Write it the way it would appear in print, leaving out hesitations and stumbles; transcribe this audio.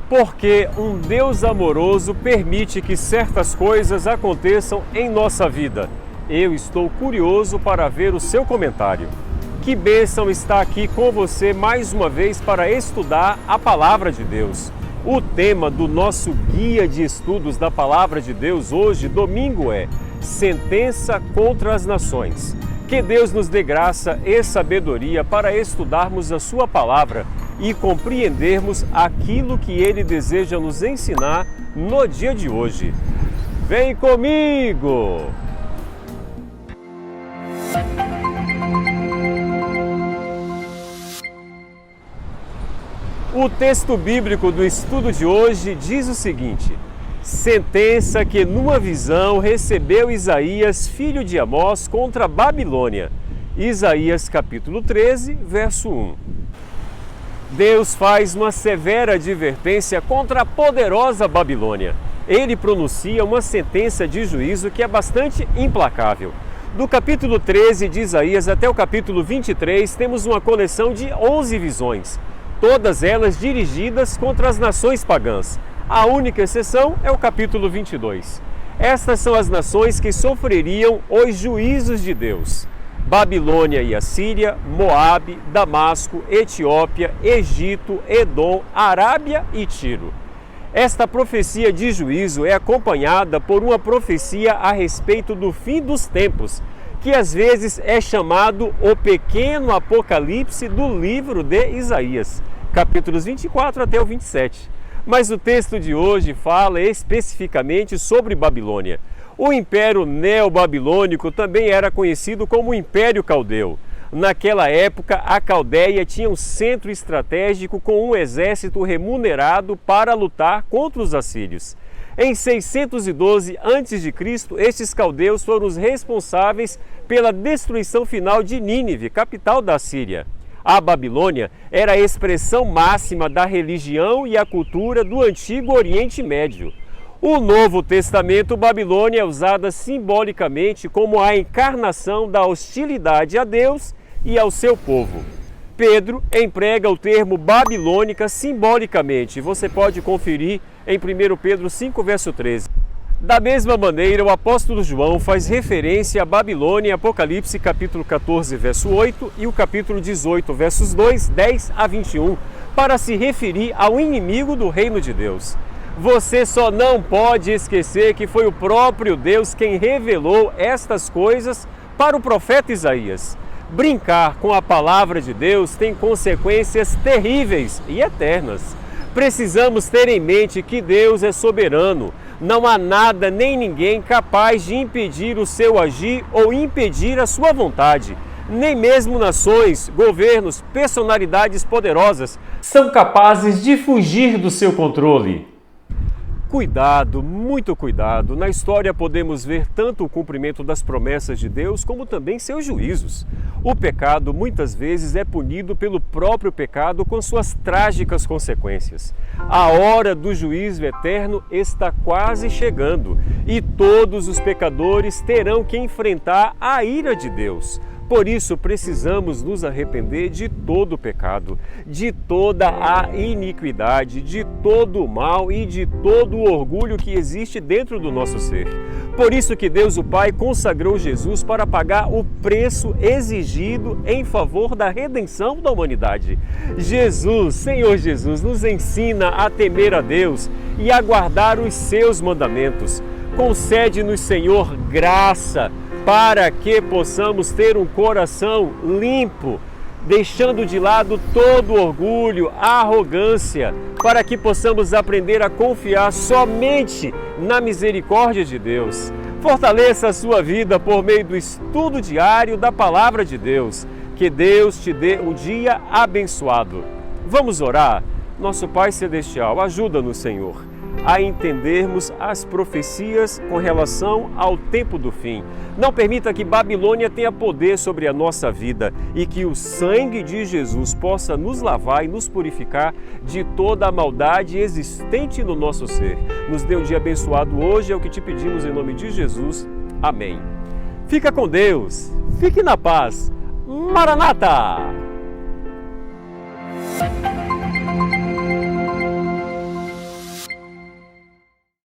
Porque um Deus amoroso permite que certas coisas aconteçam em nossa vida. Eu estou curioso para ver o seu comentário. Que bênção estar aqui com você mais uma vez para estudar a Palavra de Deus. O tema do nosso guia de estudos da Palavra de Deus hoje, domingo, é Sentença contra as Nações. Que Deus nos dê graça e sabedoria para estudarmos a sua palavra e compreendermos aquilo que Ele deseja nos ensinar no dia de hoje. Vem comigo! O texto bíblico do estudo de hoje diz o seguinte: sentença que numa visão recebeu Isaías, filho de Amós, contra a Babilônia. Isaías capítulo 13, verso 1. Deus faz uma severa advertência contra a poderosa Babilônia. Ele pronuncia uma sentença de juízo que é bastante implacável. Do capítulo 13 de Isaías até o capítulo 23, temos uma coleção de 11 visões, todas elas dirigidas contra as nações pagãs. A única exceção é o capítulo 22. Estas são as nações que sofreriam os juízos de Deus: Babilônia e Assíria, Moabe, Damasco, Etiópia, Egito, Edom, Arábia e Tiro. Esta profecia de juízo é acompanhada por uma profecia a respeito do fim dos tempos, que às vezes é chamado o pequeno Apocalipse do livro de Isaías, capítulos 24 até o 27. Mas o texto de hoje fala especificamente sobre Babilônia. O Império Neobabilônico também era conhecido como Império Caldeu. Naquela época, a Caldeia tinha um centro estratégico com um exército remunerado para lutar contra os assírios. Em 612 a.C., estes caldeus foram os responsáveis pela destruição final de Nínive, capital da Síria. A Babilônia era a expressão máxima da religião e a cultura do antigo Oriente Médio. O Novo Testamento, Babilônia é usada simbolicamente como a encarnação da hostilidade a Deus e ao seu povo. Pedro emprega o termo babilônica simbolicamente. Você pode conferir em 1 Pedro 5, verso 13. Da mesma maneira, o apóstolo João faz referência à Babilônia em Apocalipse capítulo 14, verso 8 e o capítulo 18, versos 2, 10 a 21, para se referir ao inimigo do reino de Deus. Você só não pode esquecer que foi o próprio Deus quem revelou estas coisas para o profeta Isaías. Brincar com a palavra de Deus tem consequências terríveis e eternas. Precisamos ter em mente que Deus é soberano. Não há nada nem ninguém capaz de impedir o seu agir ou impedir a sua vontade. Nem mesmo nações, governos, personalidades poderosas são capazes de fugir do seu controle. Cuidado, muito cuidado. Na história podemos ver tanto o cumprimento das promessas de Deus como também seus juízos. O pecado muitas vezes é punido pelo próprio pecado com suas trágicas consequências. A hora do juízo eterno está quase chegando e todos os pecadores terão que enfrentar a ira de Deus. Por isso precisamos nos arrepender de todo o pecado, de toda a iniquidade, de todo o mal e de todo o orgulho que existe dentro do nosso ser. Por isso que Deus o Pai consagrou Jesus para pagar o preço exigido em favor da redenção da humanidade. Jesus, Senhor Jesus, nos ensina a temer a Deus e a guardar os seus mandamentos. Concede-nos, Senhor, graça para que possamos ter um coração limpo, deixando de lado todo o orgulho, a arrogância, para que possamos aprender a confiar somente na misericórdia de Deus. Fortaleça a sua vida por meio do estudo diário da Palavra de Deus. Que Deus te dê um dia abençoado. Vamos orar? Nosso Pai Celestial, ajuda-nos, Senhor, a entendermos as profecias com relação ao tempo do fim. Não permita que Babilônia tenha poder sobre a nossa vida e que o sangue de Jesus possa nos lavar e nos purificar de toda a maldade existente no nosso ser. Nos dê um dia abençoado hoje, é o que te pedimos em nome de Jesus. Amém. Fica com Deus, fique na paz. Maranata!